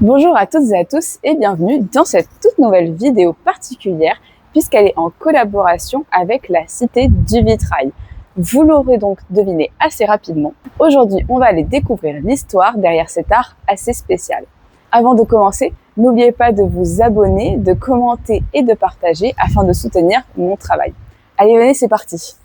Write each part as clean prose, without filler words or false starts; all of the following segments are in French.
Bonjour à toutes et à tous et bienvenue dans cette toute nouvelle vidéo particulière puisqu'elle est en collaboration avec la Cité du Vitrail. Vous l'aurez donc deviné assez rapidement. Aujourd'hui, on va aller découvrir l'histoire derrière cet art assez spécial. Avant de commencer, n'oubliez pas de vous abonner, de commenter et de partager afin de soutenir mon travail. Allez, venez, c'est parti!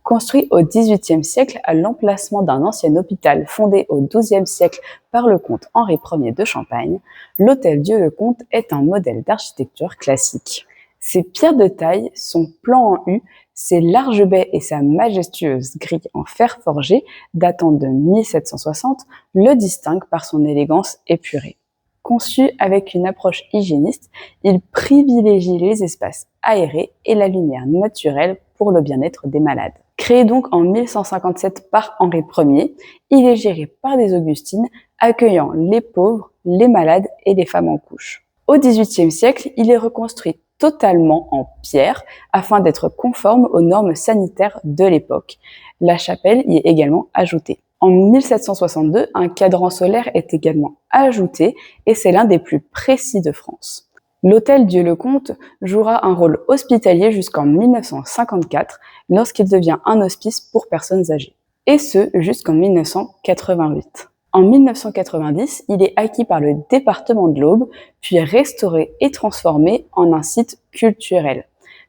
Construit au XVIIIe siècle à l'emplacement d'un ancien hôpital fondé au XIIe siècle par le comte Henri Ier de Champagne, l'hôtel Dieu-le-Comte est un modèle d'architecture classique. Ses pierres de taille, son plan en U, ses larges baies et sa majestueuse grille en fer forgé datant de 1760 le distinguent par son élégance épurée. Conçu avec une approche hygiéniste, il privilégie les espaces aérés et la lumière naturelle pour le bien-être des malades. Créé donc en 1157 par Henri Ier, il est géré par des augustines accueillant les pauvres, les malades et les femmes en couche. Au XVIIIe siècle, il est reconstruit totalement en pierre afin d'être conforme aux normes sanitaires de l'époque. La chapelle y est également ajoutée. En 1762, un cadran solaire est également ajouté et c'est l'un des plus précis de France. L'hôtel Dieu-le-Comte jouera un rôle hospitalier jusqu'en 1954 lorsqu'il devient un hospice pour personnes âgées, et ce jusqu'en 1988. En 1990, il est acquis par le département de l'Aube, puis restauré et transformé en un site culturel.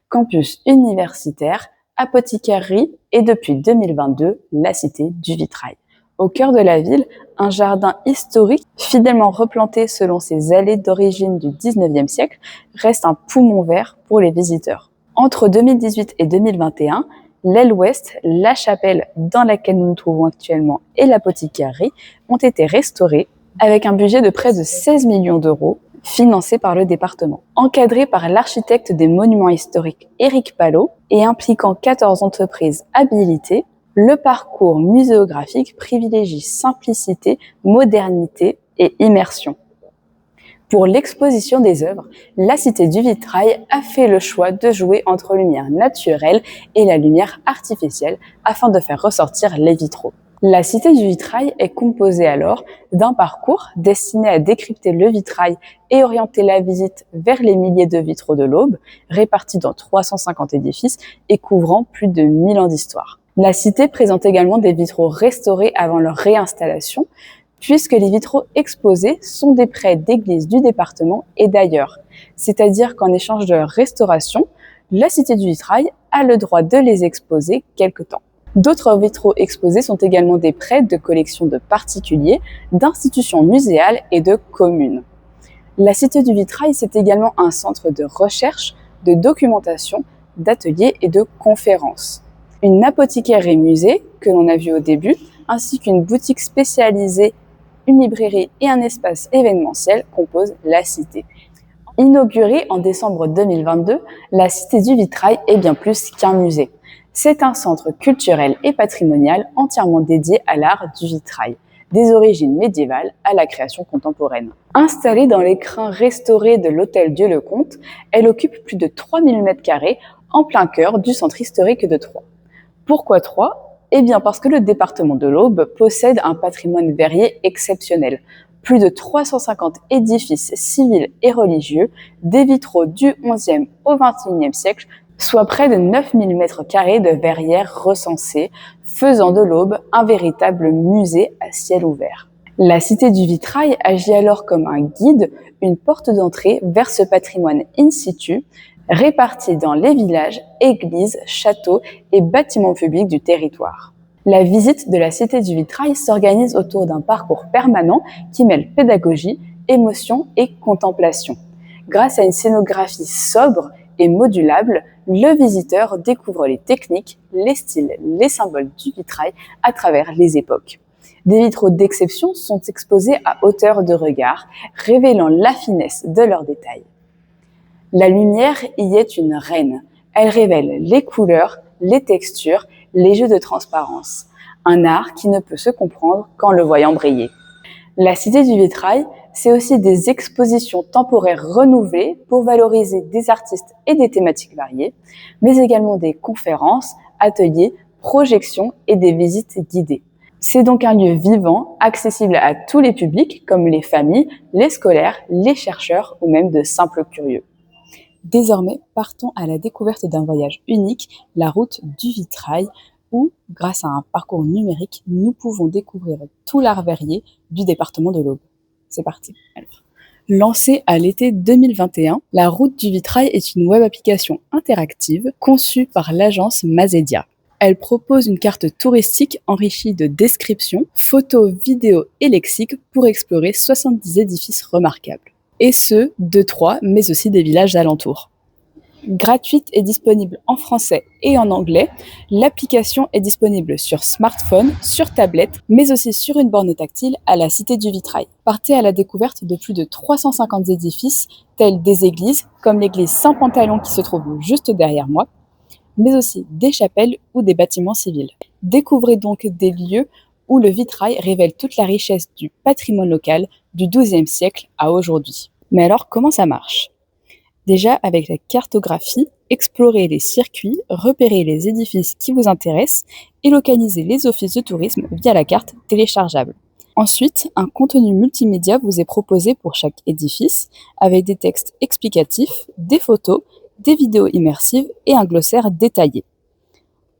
Campus universitaire, apothicairerie et depuis 2022, la Cité du Vitrail. Au cœur de la ville, un jardin historique, fidèlement replanté selon ses allées d'origine du XIXe siècle, reste un poumon vert pour les visiteurs. Entre 2018 et 2021, l'aile ouest, la chapelle dans laquelle nous nous trouvons actuellement et l'apothicarie ont été restaurées avec un budget de près de 16 millions d'euros financé par le département. Encadré par l'architecte des monuments historiques Éric Palot et impliquant 14 entreprises habilitées, le parcours muséographique privilégie simplicité, modernité et immersion. Pour l'exposition des œuvres, la Cité du Vitrail a fait le choix de jouer entre lumière naturelle et la lumière artificielle afin de faire ressortir les vitraux. La Cité du Vitrail est composée alors d'un parcours destiné à décrypter le vitrail et orienter la visite vers les milliers de vitraux de l'Aube, répartis dans 350 édifices et couvrant plus de 1000 ans d'histoire. La cité présente également des vitraux restaurés avant leur réinstallation, puisque les vitraux exposés sont des prêts d'églises du département et d'ailleurs. C'est-à-dire qu'en échange de leur restauration, la Cité du Vitrail a le droit de les exposer quelque temps. D'autres vitraux exposés sont également des prêts de collections de particuliers, d'institutions muséales et de communes. La Cité du Vitrail, c'est également un centre de recherche, de documentation, d'ateliers et de conférences. Une apothicaire et musée, que l'on a vu au début, ainsi qu'une boutique spécialisée, une librairie et un espace événementiel composent la Cité. Inaugurée en décembre 2022, la Cité du Vitrail est bien plus qu'un musée. C'est un centre culturel et patrimonial entièrement dédié à l'art du vitrail, des origines médiévales à la création contemporaine. Installée dans l'écrin restauré de l'hôtel Dieu-le-Comte, elle occupe plus de 3000 m² en plein cœur du centre historique de Troyes. Pourquoi Troyes ? Eh bien parce que le département de l'Aube possède un patrimoine verrier exceptionnel. Plus de 350 édifices civils et religieux, des vitraux du XIe au XXIe siècle, soit près de 9000 m² de verrières recensées, faisant de l'Aube un véritable musée à ciel ouvert. La Cité du Vitrail agit alors comme un guide, une porte d'entrée vers ce patrimoine in situ, répartis dans les villages, églises, châteaux et bâtiments publics du territoire. La visite de la Cité du Vitrail s'organise autour d'un parcours permanent qui mêle pédagogie, émotion et contemplation. Grâce à une scénographie sobre et modulable, le visiteur découvre les techniques, les styles, les symboles du vitrail à travers les époques. Des vitraux d'exception sont exposés à hauteur de regard, révélant la finesse de leurs détails. La lumière y est une reine. Elle révèle les couleurs, les textures, les jeux de transparence. Un art qui ne peut se comprendre qu'en le voyant briller. La Cité du Vitrail, c'est aussi des expositions temporaires renouvelées pour valoriser des artistes et des thématiques variées, mais également des conférences, ateliers, projections et des visites guidées. C'est donc un lieu vivant, accessible à tous les publics, comme les familles, les scolaires, les chercheurs ou même de simples curieux. Désormais, partons à la découverte d'un voyage unique, la route du Vitrail, où, grâce à un parcours numérique, nous pouvons découvrir tout l'art verrier du département de l'Aube. C'est parti. Alors, lancée à l'été 2021, la route du Vitrail est une web application interactive conçue par l'agence Mazedia. Elle propose une carte touristique enrichie de descriptions, photos, vidéos et lexiques pour explorer 70 édifices remarquables. Et ceux de Troyes, mais aussi des villages alentours. Gratuite et disponible en français et en anglais, l'application est disponible sur smartphone, sur tablette, mais aussi sur une borne tactile à la Cité du Vitrail. Partez à la découverte de plus de 350 édifices, tels des églises, comme l'église Saint-Pantalon qui se trouve juste derrière moi, mais aussi des chapelles ou des bâtiments civils. Découvrez donc des lieux où le vitrail révèle toute la richesse du patrimoine local du XIIe siècle à aujourd'hui. Mais alors, comment ça marche ? Déjà, avec la cartographie, explorez les circuits, repérez les édifices qui vous intéressent et localisez les offices de tourisme via la carte téléchargeable. Ensuite, un contenu multimédia vous est proposé pour chaque édifice, avec des textes explicatifs, des photos, des vidéos immersives et un glossaire détaillé.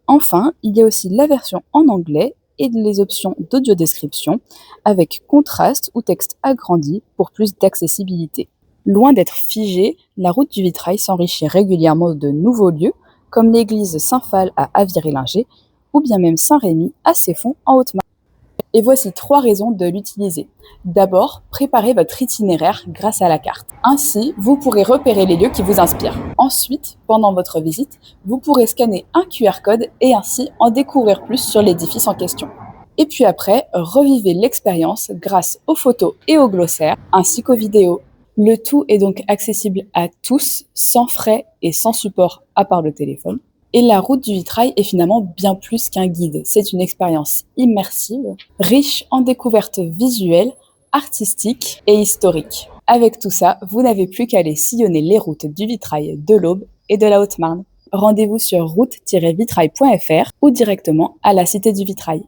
Enfin, il y a aussi la version en anglais et les options d'audiodescription avec contraste ou texte agrandi pour plus d'accessibilité. Loin d'être figée, la route du Vitrail s'enrichit régulièrement de nouveaux lieux, comme l'église Saint-Phal à Aviré-Linger, ou bien même Saint-Rémy à Ceffonds en Haute-Marne. Et voici 3 raisons de l'utiliser. D'abord, préparez votre itinéraire grâce à la carte. Ainsi, vous pourrez repérer les lieux qui vous inspirent. Ensuite, pendant votre visite, vous pourrez scanner un QR code et ainsi en découvrir plus sur l'édifice en question. Et puis après, revivez l'expérience grâce aux photos et aux glossaires, ainsi qu'aux vidéos. Le tout est donc accessible à tous, sans frais et sans support à part le téléphone. Et la route du Vitrail est finalement bien plus qu'un guide. C'est une expérience immersive, riche en découvertes visuelles, artistiques et historiques. Avec tout ça, vous n'avez plus qu'à aller sillonner les routes du Vitrail, de l'Aube et de la Haute-Marne. Rendez-vous sur route-vitrail.fr ou directement à la Cité du Vitrail.